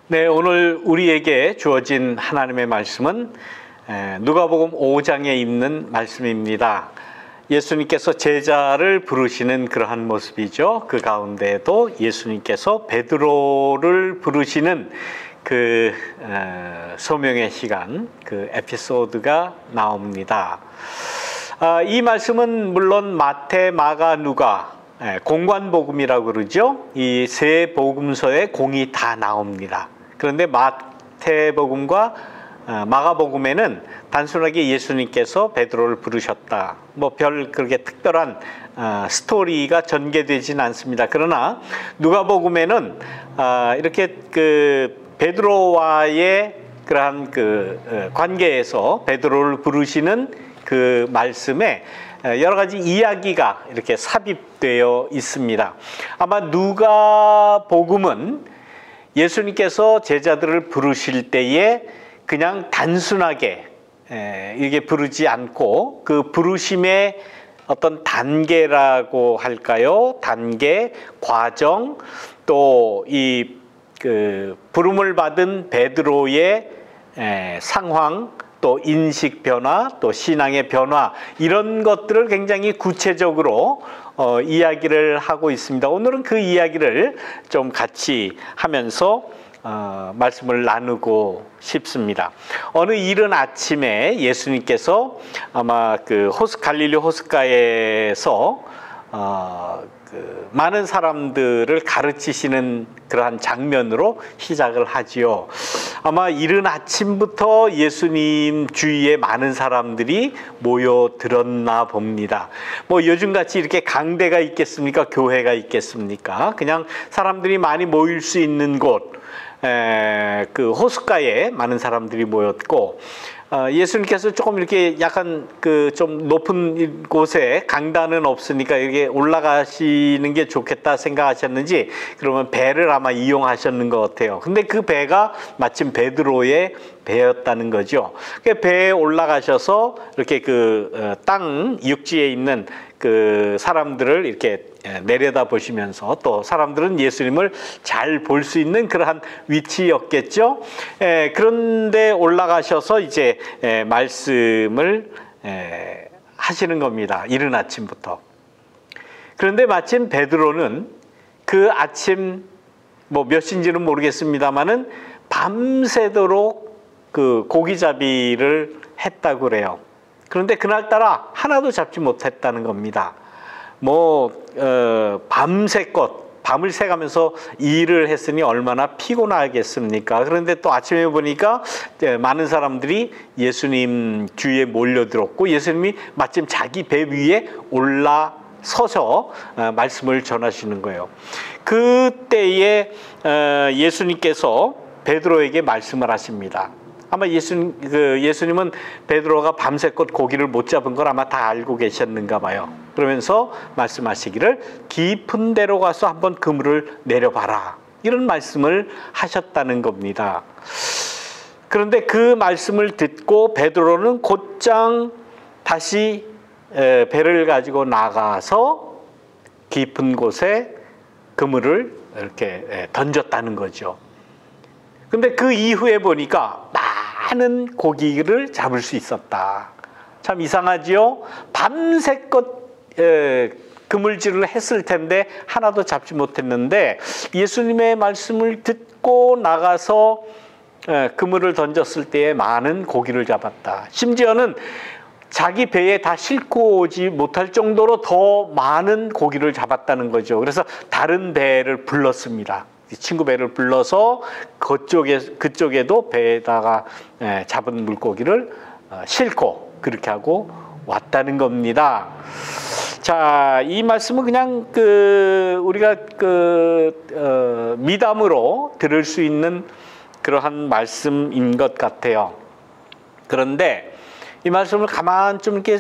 네, 오늘 우리에게 주어진 하나님의 말씀은 누가복음 5장에 있는 말씀입니다. 예수님께서 제자를 부르시는 그러한 모습이죠. 그 가운데에도 예수님께서 베드로를 부르시는 그 소명의 시간, 그 에피소드가 나옵니다. 이 말씀은 물론 마태, 마가, 누가 공관복음이라고 그러죠. 이 세 복음서에 공이 다 나옵니다. 그런데 마태복음과 마가복음에는 단순하게 예수님께서 베드로를 부르셨다, 뭐 별 그렇게 특별한 스토리가 전개되진 않습니다. 그러나 누가복음에는 이렇게 그 베드로와의 그러한 그 관계에서 베드로를 부르시는 그 말씀에 여러 가지 이야기가 이렇게 삽입되어 있습니다. 아마 누가복음은 예수님께서 제자들을 부르실 때에 그냥 단순하게 이게 부르지 않고 그 부르심의 어떤 단계라고 할까요? 단계, 과정, 또 이 그 부름을 받은 베드로의 상황, 또 인식 변화, 또 신앙의 변화, 이런 것들을 굉장히 구체적으로 이야기를 하고 있습니다. 오늘은 그 이야기를 좀 같이 하면서 말씀을 나누고 싶습니다. 어느 이른 아침에 예수님께서 아마 그 갈릴리 호숫가에서 그 많은 사람들을 가르치시는 그러한 장면으로 시작을 하지요. 아마 이른 아침부터 예수님 주위에 많은 사람들이 모여들었나 봅니다. 뭐 요즘같이 이렇게 강대가 있겠습니까? 교회가 있겠습니까? 그냥 사람들이 많이 모일 수 있는 곳, 그 호숫가에 많은 사람들이 모였고, 예수님께서 조금 이렇게 약간 그 좀 높은 곳에 강단은 없으니까 이렇게 올라가시는 게 좋겠다 생각하셨는지, 그러면 배를 아마 이용하셨는 것 같아요. 근데 그 배가 마침 베드로의 배였다는 거죠. 그 배에 올라가셔서 이렇게 그 땅 육지에 있는 그 사람들을 이렇게 내려다 보시면서, 또 사람들은 예수님을 잘 볼 수 있는 그러한 위치였겠죠. 그런데 올라가셔서 이제 말씀을 하시는 겁니다. 이른 아침부터. 그런데 마침 베드로는 그 아침 뭐 몇 시인지는 모르겠습니다만은 밤새도록 그 고기잡이를 했다고 그래요. 그런데 그날따라 하나도 잡지 못했다는 겁니다. 밤새껏 밤을 새가면서 일을 했으니 얼마나 피곤하겠습니까? 그런데 또 아침에 보니까 많은 사람들이 예수님 주위에 몰려들었고, 예수님이 마침 자기 배 위에 올라서서 말씀을 전하시는 거예요. 그때에 예수님께서 베드로에게 말씀을 하십니다. 아마 예수님은 베드로가 밤새껏 고기를 못 잡은 걸 아마 다 알고 계셨는가 봐요. 그러면서 말씀하시기를 깊은 데로 가서 한번 그물을 내려봐라, 이런 말씀을 하셨다는 겁니다. 그런데 그 말씀을 듣고 베드로는 곧장 다시 배를 가지고 나가서 깊은 곳에 그물을 이렇게 던졌다는 거죠. 근데 그 이후에 보니까 많은 고기를 잡을 수 있었다. 참 이상하지요? 밤새껏 그물질을 했을 텐데 하나도 잡지 못했는데, 예수님의 말씀을 듣고 나가서 그물을 던졌을 때에 많은 고기를 잡았다. 심지어는 자기 배에 다 싣고 오지 못할 정도로 더 많은 고기를 잡았다는 거죠. 그래서 다른 배를 불렀습니다. 친구 배를 불러서 그쪽에도 배에다가 잡은 물고기를 싣고 그렇게 하고 왔다는 겁니다. 자, 이 말씀은 그냥 우리가 미담으로 들을 수 있는 그러한 말씀인 것 같아요. 그런데 이 말씀을 가만 좀 이렇게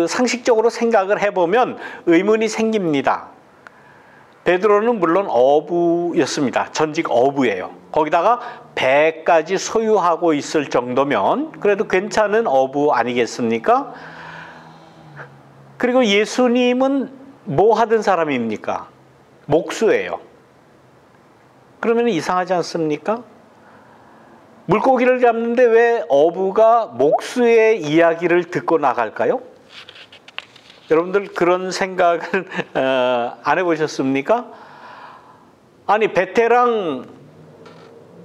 상식적으로 생각을 해보면 의문이 생깁니다. 베드로는 물론 어부였습니다. 전직 어부예요. 거기다가 배까지 소유하고 있을 정도면 그래도 괜찮은 어부 아니겠습니까? 그리고 예수님은 뭐 하던 사람입니까? 목수예요. 그러면 이상하지 않습니까? 물고기를 잡는데 왜 어부가 목수의 이야기를 듣고 나갈까요? 여러분들 그런 생각을 안 해보셨습니까? 아니, 베테랑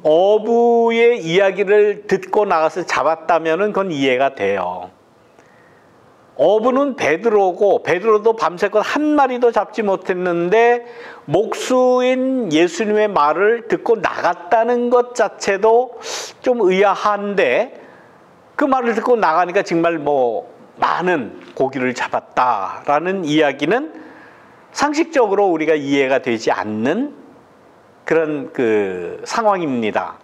어부의 이야기를 듣고 나가서 잡았다면 그건 이해가 돼요. 어부는 베드로고 베드로도 밤새껏 한 마리도 잡지 못했는데 목수인 예수님의 말을 듣고 나갔다는 것 자체도 좀 의아한데, 그 말을 듣고 나가니까 정말 많은 고기를 잡았다라는 이야기는 상식적으로 우리가 이해가 되지 않는 그런 상황입니다.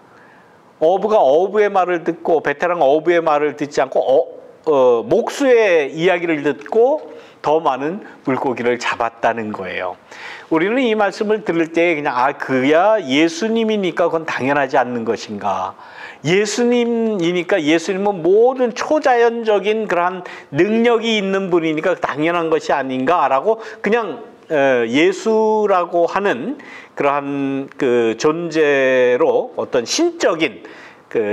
어부가 어부의 말을 듣고 베테랑 어부의 말을 듣지 않고 목수의 이야기를 듣고 더 많은 물고기를 잡았다는 거예요. 우리는 이 말씀을 들을 때 그냥 그야 예수님이니까 그건 당연하지 않는 것인가. 예수님이니까 예수님은 모든 초자연적인 그러한 능력이 있는 분이니까 당연한 것이 아닌가라고 그냥 예수라고 하는 그러한 존재로 어떤 신적인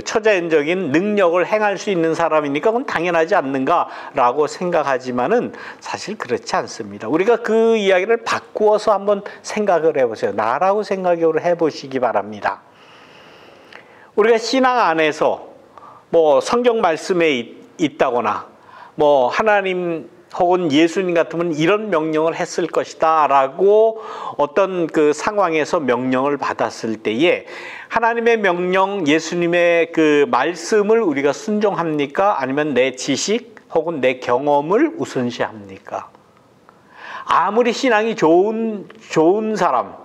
초자연적인 능력을 행할 수 있는 사람이니까 그건 당연하지 않는가라고 생각하지만은 사실 그렇지 않습니다. 우리가 그 이야기를 바꾸어서 한번 생각을 해보세요. 나라고 생각을 해보시기 바랍니다. 우리가 신앙 안에서 성경 말씀에 있다거나 하나님 혹은 예수님 같으면 이런 명령을 했을 것이다 라고 어떤 상황에서 명령을 받았을 때에 하나님의 명령, 예수님의 말씀을 우리가 순종합니까? 아니면 내 지식 혹은 내 경험을 우선시합니까? 아무리 신앙이 좋은 사람,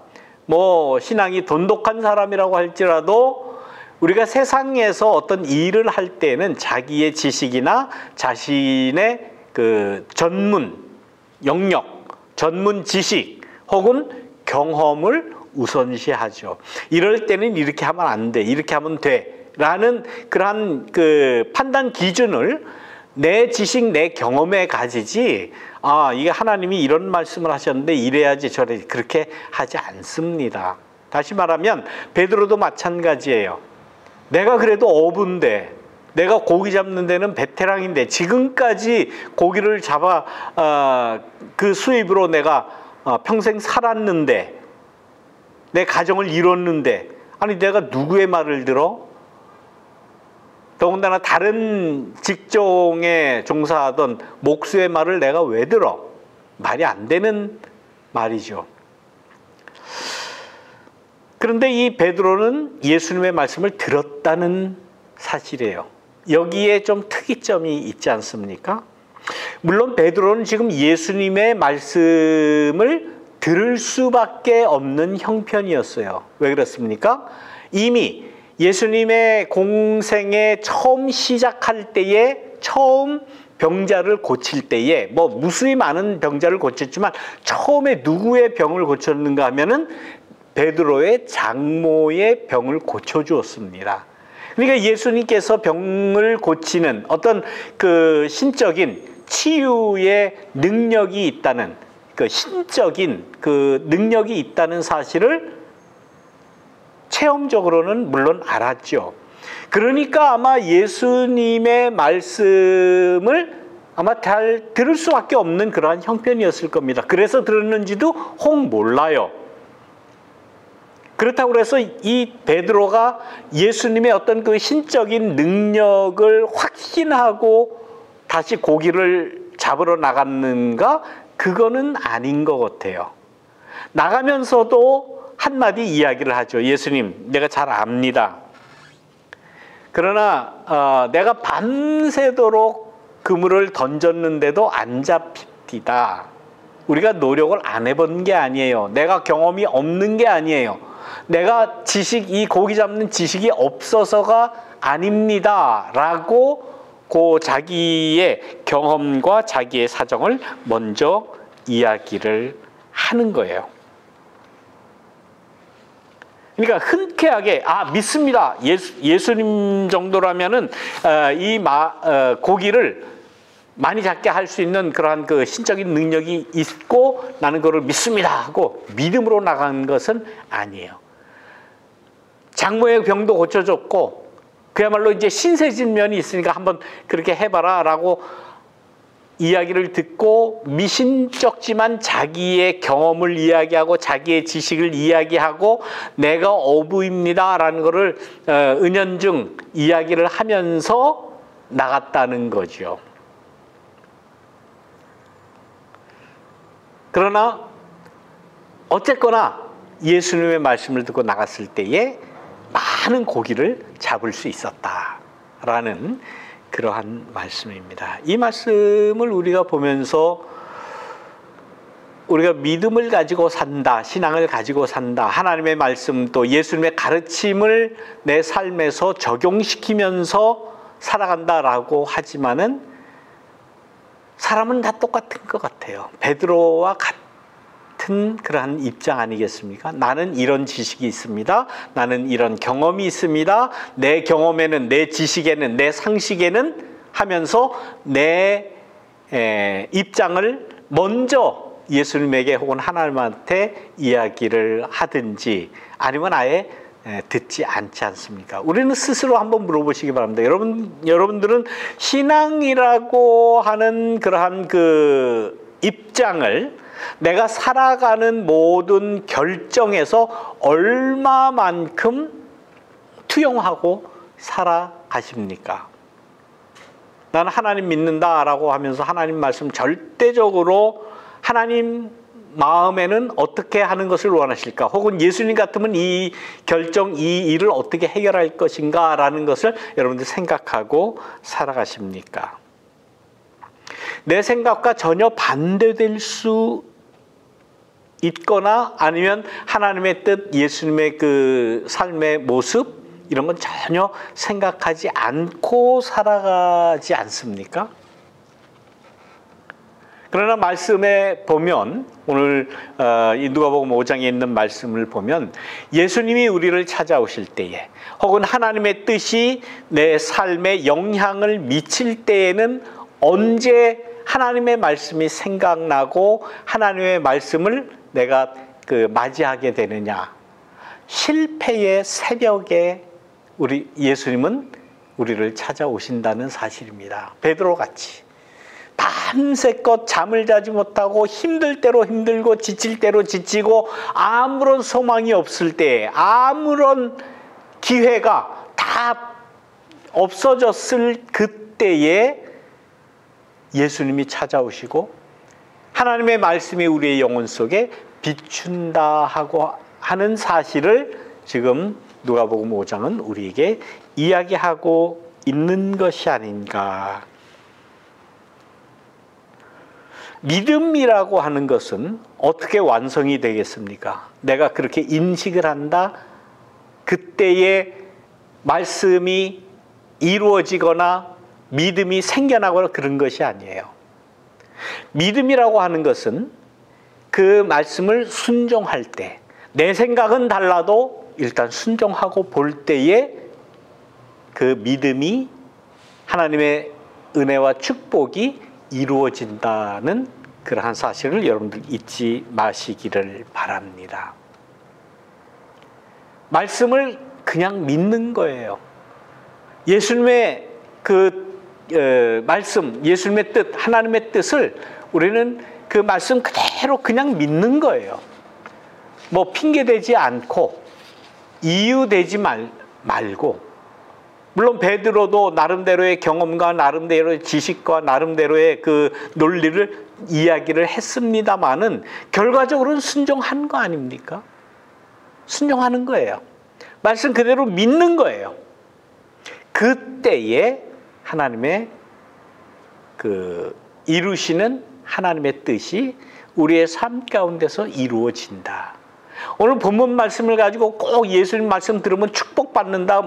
신앙이 돈독한 사람이라고 할지라도 우리가 세상에서 어떤 일을 할 때는 자기의 지식이나 자신의 전문 영역, 전문 지식 혹은 경험을 우선시하죠. 이럴 때는 이렇게 하면 안 돼, 이렇게 하면 돼 라는 그러한 판단 기준을 내 지식, 내 경험에 가지지, 이게 하나님이 이런 말씀을 하셨는데 이래야지 저래야지, 그렇게 하지 않습니다. 다시 말하면 베드로도 마찬가지예요. 내가 그래도 어부인데, 내가 고기 잡는 데는 베테랑인데, 지금까지 고기를 잡아 그 수입으로 내가 평생 살았는데, 내 가정을 이뤘는데, 아니 내가 누구의 말을 들어? 더군다나 다른 직종에 종사하던 목수의 말을 내가 왜 들어? 말이 안 되는 말이죠. 그런데 이 베드로는 예수님의 말씀을 들었다는 사실이에요. 여기에 좀 특이점이 있지 않습니까? 물론 베드로는 지금 예수님의 말씀을 들을 수밖에 없는 형편이었어요. 왜 그렇습니까? 이미 예수님의 공생에 처음 시작할 때에, 처음 병자를 고칠 때에, 무수히 많은 병자를 고쳤지만 처음에 누구의 병을 고쳤는가 하면은 베드로의 장모의 병을 고쳐주었습니다. 그러니까 예수님께서 병을 고치는 어떤 신적인 치유의 능력이 있다는, 신적인 능력이 있다는 사실을 체험적으로는 물론 알았죠. 그러니까 아마 예수님의 말씀을 아마 잘 들을 수밖에 없는 그러한 형편이었을 겁니다. 그래서 들었는지도 혹 몰라요. 그렇다고 해서 이 베드로가 예수님의 어떤 신적인 능력을 확신하고 다시 고기를 잡으러 나갔는가? 그거는 아닌 것 같아요. 나가면서도 한마디 이야기를 하죠. 예수님, 내가 잘 압니다. 그러나 내가 밤새도록 그물을 던졌는데도 안 잡힙니다. 우리가 노력을 안 해본 게 아니에요. 내가 경험이 없는 게 아니에요. 내가 이 고기 잡는 지식이 없어서가 아닙니다 라고 자기의 경험과 자기의 사정을 먼저 이야기를 하는 거예요. 그러니까 흔쾌하게 믿습니다. 예수님 정도라면은 고기를 많이 잡게 할 수 있는 그러한 신적인 능력이 있고 나는 그걸 믿습니다 하고 믿음으로 나간 것은 아니에요. 장모의 병도 고쳐줬고 그야말로 이제 신세진면이 있으니까 한번 그렇게 해봐라 라고 이야기를 듣고 미신쩍지만 자기의 경험을 이야기하고 자기의 지식을 이야기하고 내가 어부입니다 라는 것을 은연중 이야기를 하면서 나갔다는 거죠. 그러나 어쨌거나 예수님의 말씀을 듣고 나갔을 때에 많은 고기를 잡을 수 있었다라는 그러한 말씀입니다. 이 말씀을 우리가 보면서 우리가 믿음을 가지고 산다, 신앙을 가지고 산다, 하나님의 말씀 또 예수님의 가르침을 내 삶에서 적용시키면서 살아간다라고 하지만은 사람은 다 똑같은 것 같아요. 베드로와 같은 그러한 입장 아니겠습니까? 나는 이런 지식이 있습니다. 나는 이런 경험이 있습니다. 내 경험에는, 내 지식에는, 내 상식에는 하면서 내 입장을 먼저 예수님에게 혹은 하나님한테 이야기를 하든지 아니면 아예 듣지 않지 않습니까? 우리는 스스로 한번 물어보시기 바랍니다. 여러분들은 신앙이라고 하는 그러한 그 입장을 내가 살아가는 모든 결정에서 얼마만큼 투영하고 살아가십니까? 나는 하나님 믿는다라고 하면서 하나님 말씀 절대적으로 하나님 마음에는 어떻게 하는 것을 원하실까? 혹은 예수님 같으면 이 결정, 이 일을 어떻게 해결할 것인가? 라는 것을 여러분들 생각하고 살아가십니까? 내 생각과 전혀 반대될 수 있거나 아니면 하나님의 뜻, 예수님의 그 삶의 모습 이런 건 전혀 생각하지 않고 살아가지 않습니까? 그러나 말씀에 보면 오늘 이 누가복음 5장에 있는 말씀을 보면 예수님이 우리를 찾아오실 때에 혹은 하나님의 뜻이 내 삶에 영향을 미칠 때에는 언제 하나님의 말씀이 생각나고 하나님의 말씀을 내가 맞이하게 되느냐. 실패의 새벽에 우리 예수님은 우리를 찾아오신다는 사실입니다. 베드로같이 밤새껏 잠을 자지 못하고 힘들 대로 힘들고 지칠 대로 지치고 아무런 소망이 없을 때 아무런 기회가 다 없어졌을 그때에 예수님이 찾아오시고 하나님의 말씀이 우리의 영혼 속에 비춘다 하고 하는 사실을 지금 누가복음 5장은 우리에게 이야기하고 있는 것이 아닌가. 믿음이라고 하는 것은 어떻게 완성이 되겠습니까? 내가 그렇게 인식을 한다. 그때의 말씀이 이루어지거나 믿음이 생겨나거나 그런 것이 아니에요. 믿음이라고 하는 것은 그 말씀을 순종할 때, 내 생각은 달라도 일단 순종하고 볼 때에 그 믿음이 하나님의 은혜와 축복이 이루어진다는 그러한 사실을 여러분들 잊지 마시기를 바랍니다. 말씀을 그냥 믿는 거예요. 예수님의 말씀, 예수님의 뜻, 하나님의 뜻을 우리는 그 말씀 그대로 그냥 믿는 거예요. 뭐 핑계대지 않고 이유되지 말고. 물론 베드로도 나름대로의 경험과 나름대로의 지식과 나름대로의 그 논리를 이야기를 했습니다마는 결과적으로는 순종한 거 아닙니까? 순종하는 거예요. 말씀 그대로 믿는 거예요. 그때에 하나님의 이루시는 하나님의 뜻이 우리의 삶 가운데서 이루어진다. 오늘 본문 말씀을 가지고 꼭 예수님 말씀 들으면 축복받는다,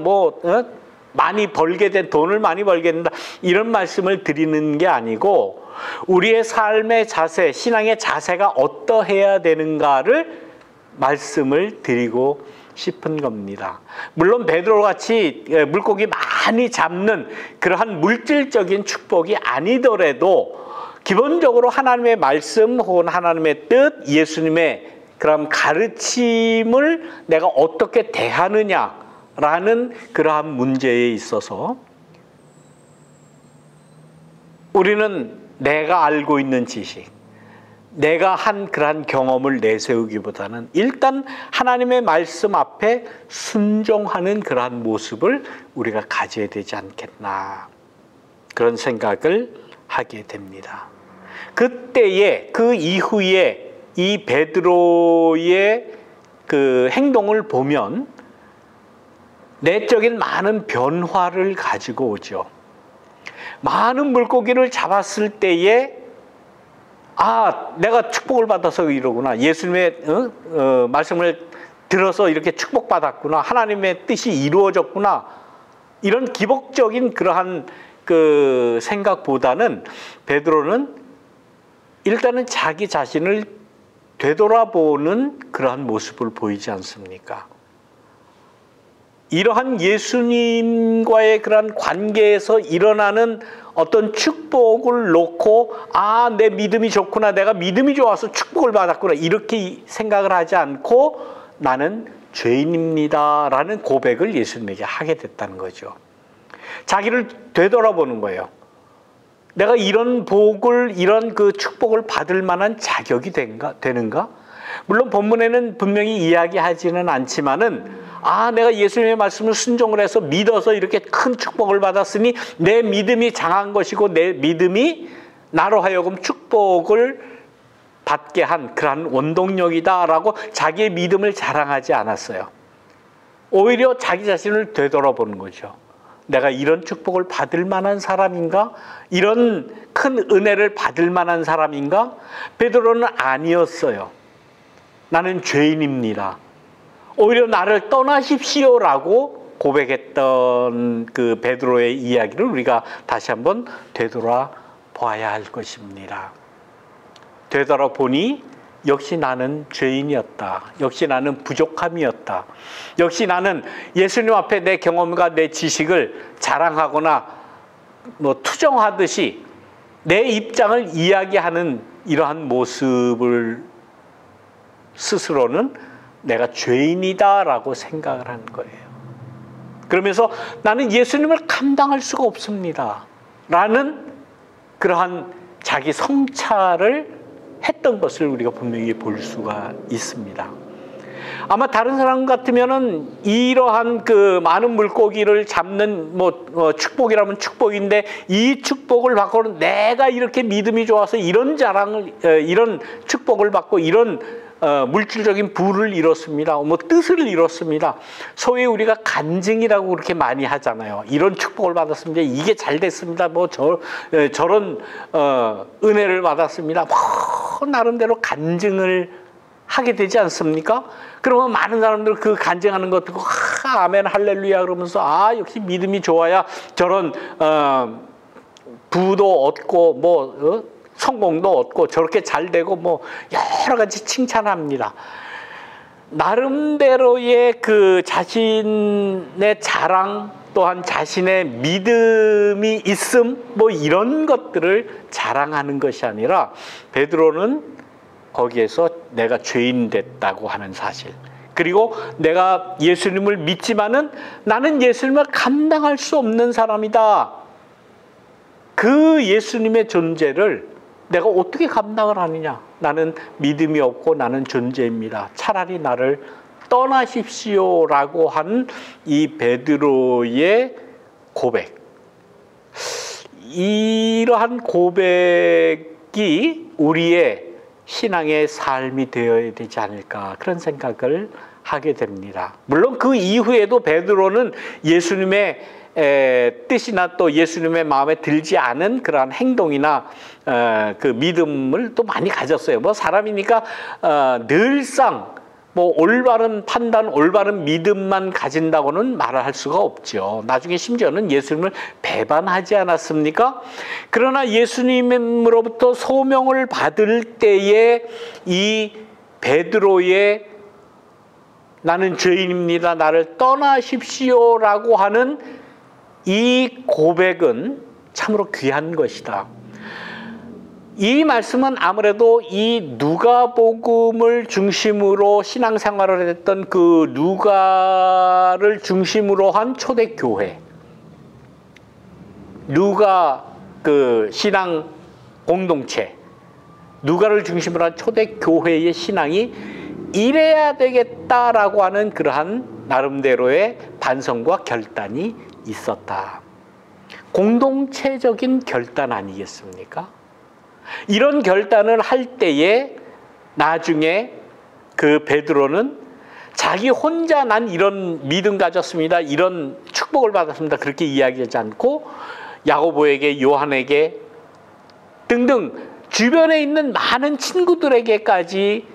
많이 벌게 된 돈을 많이 벌게 된다, 이런 말씀을 드리는 게 아니고 우리의 삶의 자세, 신앙의 자세가 어떠해야 되는가를 말씀을 드리고 싶은 겁니다. 물론 베드로같이 물고기 많이 잡는 그러한 물질적인 축복이 아니더라도 기본적으로 하나님의 말씀 혹은 하나님의 뜻, 예수님의 그런 가르침을 내가 어떻게 대하느냐, 라는 그러한 문제에 있어서 우리는 내가 알고 있는 지식, 내가 한 그러한 경험을 내세우기보다는 일단 하나님의 말씀 앞에 순종하는 그러한 모습을 우리가 가져야 되지 않겠나, 그런 생각을 하게 됩니다. 그때에, 그 이후에 이 베드로의 그 행동을 보면 내적인 많은 변화를 가지고 오죠. 많은 물고기를 잡았을 때에 내가 축복을 받아서 이러구나, 예수님의 말씀을 들어서 이렇게 축복받았구나, 하나님의 뜻이 이루어졌구나, 이런 기복적인 그러한 그 생각보다는 베드로는 일단은 자기 자신을 되돌아보는 그러한 모습을 보이지 않습니까? 이러한 예수님과의 그러한 관계에서 일어나는 어떤 축복을 놓고 내 믿음이 좋구나, 내가 믿음이 좋아서 축복을 받았구나, 이렇게 생각을 하지 않고 나는 죄인입니다 라는 고백을 예수님에게 하게 됐다는 거죠. 자기를 되돌아보는 거예요. 내가 이런 복을, 이런 그 축복을 받을 만한 자격이 되는가? 물론 본문에는 분명히 이야기하지는 않지만은 내가 예수님의 말씀을 순종을 해서 믿어서 이렇게 큰 축복을 받았으니 내 믿음이 장한 것이고 내 믿음이 나로 하여금 축복을 받게 한 그러한 원동력이다라고 자기의 믿음을 자랑하지 않았어요. 오히려 자기 자신을 되돌아보는 거죠. 내가 이런 축복을 받을 만한 사람인가? 이런 큰 은혜를 받을 만한 사람인가? 베드로는 아니었어요. 나는 죄인입니다. 오히려 나를 떠나십시오라고 고백했던 그 베드로의 이야기를 우리가 다시 한번 되돌아 봐야 할 것입니다. 되돌아보니 역시 나는 죄인이었다. 역시 나는 부족함이었다. 역시 나는 예수님 앞에 내 경험과 내 지식을 자랑하거나 투정하듯이 내 입장을 이야기하는 이러한 모습을 스스로는 내가 죄인이다라고 생각을 하는 거예요. 그러면서 나는 예수님을 감당할 수가 없습니다 라는 그러한 자기 성찰을 했던 것을 우리가 분명히 볼 수가 있습니다. 아마 다른 사람 같으면은 이러한 그 많은 물고기를 잡는 축복이라면 축복인데 이 축복을 받고는 내가 이렇게 믿음이 좋아서 이런 자랑을, 이런 축복을 받고 이런 물질적인 부를 이뤘습니다. 뜻을 이뤘습니다. 소위 우리가 간증이라고 그렇게 많이 하잖아요. 이런 축복을 받았습니다. 이게 잘 됐습니다. 저런 은혜를 받았습니다. 나름대로 간증을 하게 되지 않습니까? 그러면 많은 사람들 그 간증하는 것 듣고 아멘 할렐루야 그러면서 역시 믿음이 좋아야 저런 부도 얻고 성공도 얻고 저렇게 잘 되고 여러 가지 칭찬합니다. 나름대로의 그 자신의 자랑 또한 자신의 믿음이 있음 이런 것들을 자랑하는 것이 아니라 베드로는 거기에서 내가 죄인 됐다고 하는 사실, 그리고 내가 예수님을 믿지만은 나는 예수님을 감당할 수 없는 사람이다. 그 예수님의 존재를 내가 어떻게 감당을 하느냐? 나는 믿음이 없고 나는 존재입니다. 차라리 나를 떠나십시오라고 한 이 베드로의 고백. 이러한 고백이 우리의 신앙의 삶이 되어야 되지 않을까, 그런 생각을 하게 됩니다. 물론 그 이후에도 베드로는 예수님의 뜻이나 또 예수님의 마음에 들지 않은 그러한 행동이나 그 믿음을 또 많이 가졌어요. 사람이니까 늘상 올바른 판단, 올바른 믿음만 가진다고는 말을 할 수가 없죠. 나중에 심지어는 예수님을 배반하지 않았습니까? 그러나 예수님으로부터 소명을 받을 때에 이 베드로의 나는 죄인입니다, 나를 떠나십시오라고 하는 이 고백은 참으로 귀한 것이다. 이 말씀은 아무래도 이 누가복음을 중심으로 신앙생활을 했던 그 누가를 중심으로 한 초대교회, 누가 그 신앙 공동체, 누가를 중심으로 한 초대교회의 신앙이 이래야 되겠다라고 하는 그러한 나름대로의 반성과 결단이 있었다. 공동체적인 결단 아니겠습니까? 이런 결단을 할 때에 나중에 그 베드로는 자기 혼자 난 이런 믿음 가졌습니다, 이런 축복을 받았습니다, 그렇게 이야기하지 않고 야고보에게, 요한에게 등등 주변에 있는 많은 친구들에게까지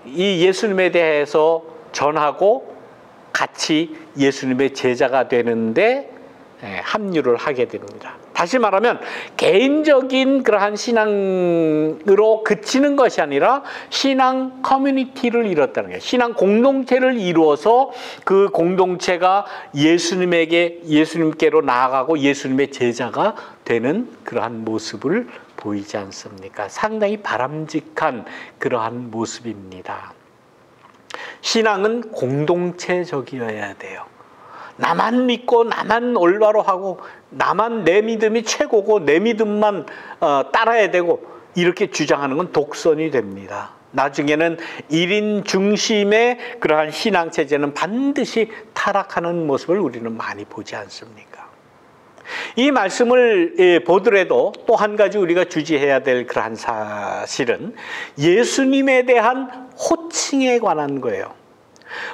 이 예수님에 대해서 전하고 같이 예수님의 제자가 되는데 합류를 하게 됩니다. 다시 말하면 개인적인 그러한 신앙으로 그치는 것이 아니라 신앙 커뮤니티를 이뤘다는 거예요. 신앙 공동체를 이루어서 그 공동체가 예수님께로 나아가고 예수님의 제자가 되는 그러한 모습을 보이지 않습니까? 상당히 바람직한 그러한 모습입니다. 신앙은 공동체적이어야 돼요. 나만 믿고 나만 올바로 하고 나만 내 믿음이 최고고 내 믿음만 따라야 되고 이렇게 주장하는 건 독선이 됩니다. 나중에는 1인 중심의 그러한 신앙체제는 반드시 타락하는 모습을 우리는 많이 보지 않습니까? 이 말씀을 보더라도 또 한 가지 우리가 주지해야 될 그러한 사실은 예수님에 대한 호칭에 관한 거예요.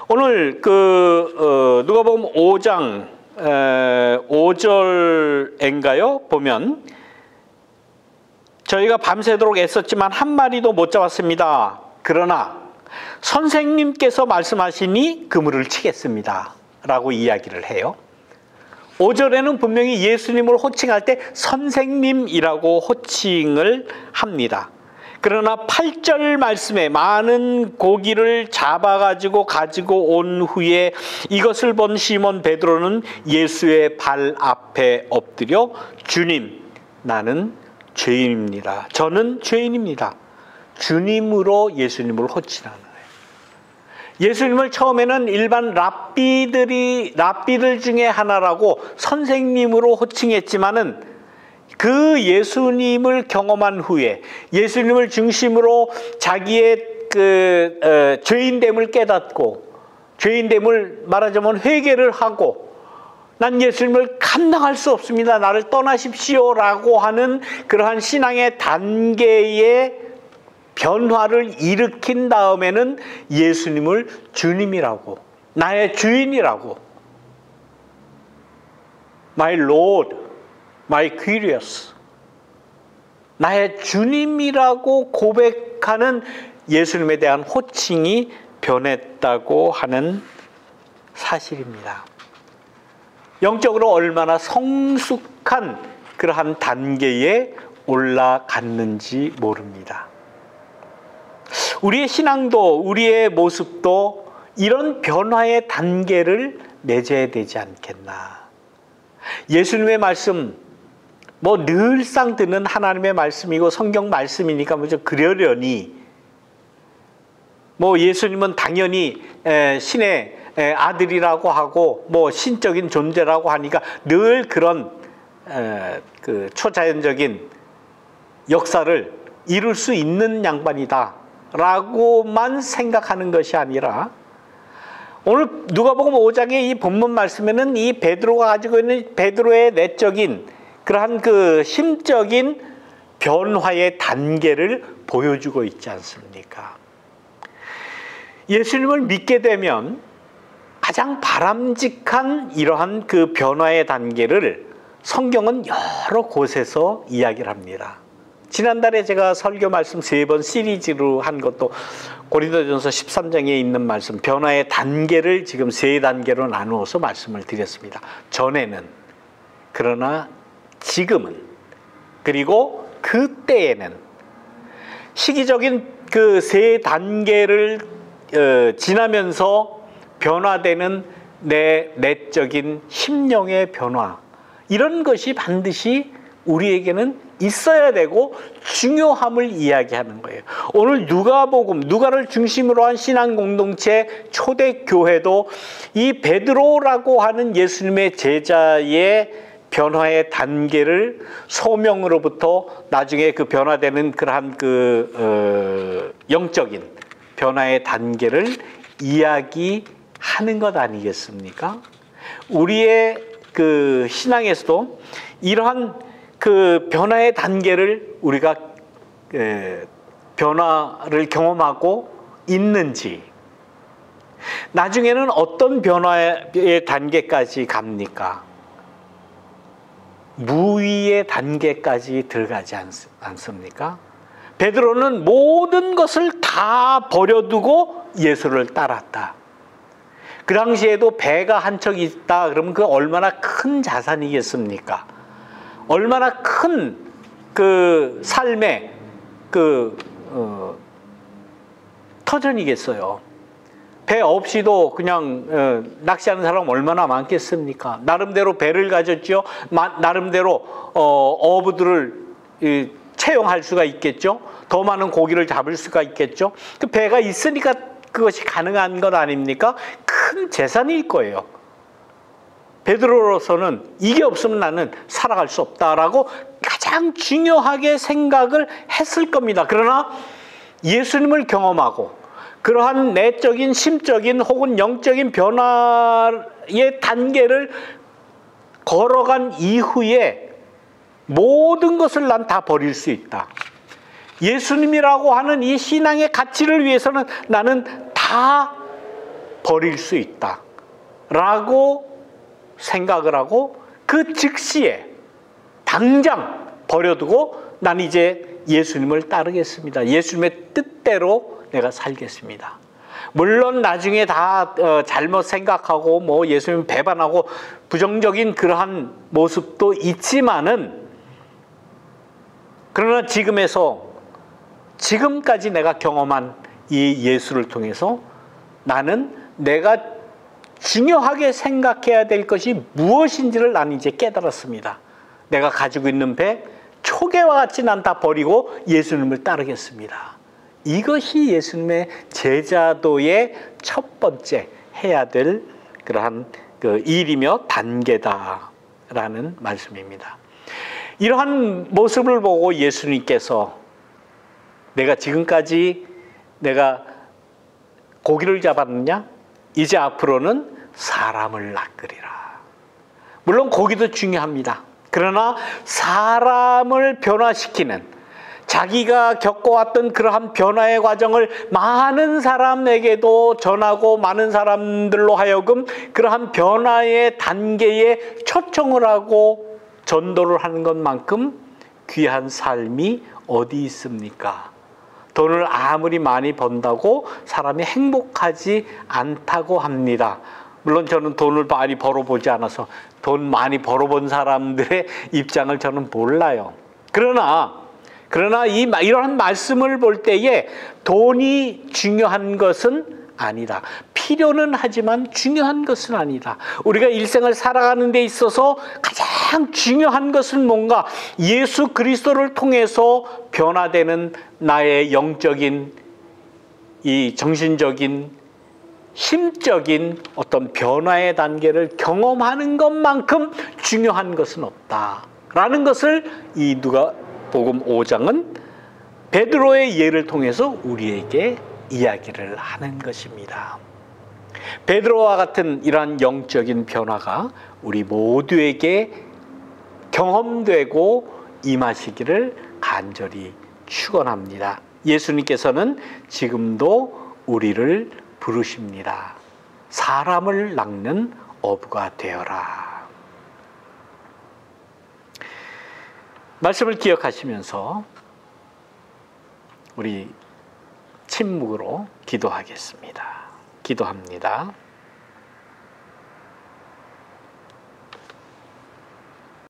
오늘 누가복음 5장 5절인가요? 보면 저희가 밤새도록 애썼지만 한 마리도 못 잡았습니다. 그러나 선생님께서 말씀하시니 그물을 치겠습니다 라고 이야기를 해요. 5절에는 분명히 예수님을 호칭할 때 선생님이라고 호칭을 합니다. 그러나 8절 말씀에 많은 고기를 가지고 온 후에 이것을 본 시몬 베드로는 예수의 발 앞에 엎드려 주님, 나는 죄인입니다. 저는 죄인입니다. 주님으로 예수님을 호칭하는 거예요. 예수님을 처음에는 일반 랍비들 중에 하나라고 선생님으로 호칭했지만은 그 예수님을 경험한 후에 예수님을 중심으로 자기의 죄인됨을 깨닫고 죄인됨을 말하자면 회개를 하고 난 예수님을 감당할 수 없습니다, 나를 떠나십시오라고 하는 그러한 신앙의 단계의 변화를 일으킨 다음에는 예수님을 주님이라고, 나의 주인이라고, My Lord, My Kyrios, 나의 주님이라고 고백하는 예수님에 대한 호칭이 변했다고 하는 사실입니다. 영적으로 얼마나 성숙한 그러한 단계에 올라갔는지 모릅니다. 우리의 신앙도 우리의 모습도 이런 변화의 단계를 맺어야 되지 않겠나. 예수님의 말씀, 늘상 듣는 하나님의 말씀이고 성경 말씀이니까 먼저 그러려니 예수님은 당연히 신의 아들이라고 하고 신적인 존재라고 하니까 늘 그런 그 초자연적인 역사를 이룰 수 있는 양반이다 라고만 생각하는 것이 아니라 오늘 누가복음 5장의 이 본문 말씀에는 이 베드로가 가지고 있는 베드로의 내적인 그러한 그 심적인 변화의 단계를 보여주고 있지 않습니까? 예수님을 믿게 되면 가장 바람직한 이러한 그 변화의 단계를 성경은 여러 곳에서 이야기를 합니다. 지난달에 제가 설교 말씀 3번 시리즈로 한 것도 고린도전서 13장에 있는 말씀, 변화의 단계를 지금 3단계로 나누어서 말씀을 드렸습니다. 전에는, 그러나 지금은, 그리고 그때에는 시기적인 그 3단계를 지나면서 변화되는 내 내적인 심령의 변화, 이런 것이 반드시 우리에게는 있어야 되고 중요함을 이야기하는 거예요. 오늘 누가복음, 누가를 중심으로 한 신앙 공동체 초대교회도 이 베드로라고 하는 예수님의 제자의 변화의 단계를 소명으로부터 나중에 그 변화되는 그러한 영적인 변화의 단계를 이야기하는 것 아니겠습니까? 우리의 그 신앙에서도 이러한 그 변화의 단계를 우리가 변화를 경험하고 있는지, 나중에는 어떤 변화의 단계까지 갑니까? 무위의 단계까지 들어가지 않습니까? 베드로는 모든 것을 다 버려두고 예수를 따랐다. 그 당시에도 배가 한 척 있다 그러면 그 얼마나 큰 자산이겠습니까? 얼마나 큰 그 삶의 터전이겠어요. 배 없이도 그냥 낚시하는 사람 얼마나 많겠습니까? 나름대로 배를 가졌죠. 나름대로 어부들을 채용할 수가 있겠죠. 더 많은 고기를 잡을 수가 있겠죠. 그 배가 있으니까 그것이 가능한 것 아닙니까? 큰 재산일 거예요. 베드로로서는 이게 없으면 나는 살아갈 수 없다라고 가장 중요하게 생각을 했을 겁니다. 그러나 예수님을 경험하고 그러한 내적인, 심적인 혹은 영적인 변화의 단계를 걸어간 이후에 모든 것을 난 다 버릴 수 있다. 예수님이라고 하는 이 신앙의 가치를 위해서는 나는 다 버릴 수 있다 라고 생각을 하고 그 즉시에 당장 버려두고 난 이제 예수님을 따르겠습니다. 예수님의 뜻대로 내가 살겠습니다. 물론 나중에 다 잘못 생각하고 뭐 예수님 배반하고 부정적인 그러한 모습도 있지만은, 그러나 지금까지 내가 경험한 이 예수를 통해서 나는 내가 중요하게 생각해야 될 것이 무엇인지를 나는 이제 깨달았습니다. 내가 가지고 있는 배, 초계와 같이 난 다 버리고 예수님을 따르겠습니다. 이것이 예수님의 제자도의 첫 번째 해야 될 그러한 그 일이며 단계다라는 말씀입니다. 이러한 모습을 보고 예수님께서 내가 지금까지 내가 고기를 잡았느냐? 이제 앞으로는 사람을 낚으리라. 물론 고기도 중요합니다. 그러나 사람을 변화시키는, 자기가 겪어왔던 그러한 변화의 과정을 많은 사람에게도 전하고 많은 사람들로 하여금 그러한 변화의 단계에 초청을 하고 전도를 하는 것만큼 귀한 삶이 어디 있습니까? 돈을 아무리 많이 번다고 사람이 행복하지 않다고 합니다. 물론 저는 돈을 많이 벌어보지 않아서 돈 많이 벌어본 사람들의 입장을 저는 몰라요. 그러나 이러한 말씀을 볼 때에 돈이 중요한 것은 아니다. 필요는 하지만 중요한 것은 아니다. 우리가 일생을 살아가는 데 있어서 가장 중요한 것은 뭔가? 예수 그리스도를 통해서 변화되는 나의 영적인, 이 정신적인, 심적인 어떤 변화의 단계를 경험하는 것만큼 중요한 것은 없다라는 것을 이 누가복음 5장은 베드로의 예를 통해서 우리에게 이야기를 하는 것입니다. 베드로와 같은 이러한 영적인 변화가 우리 모두에게 경험되고 임하시기를 간절히 축원합니다. 예수님께서는 지금도 우리를 부르십니다. 사람을 낚는 어부가 되어라. 말씀을 기억하시면서 우리 침묵으로 기도하겠습니다. 기도합니다.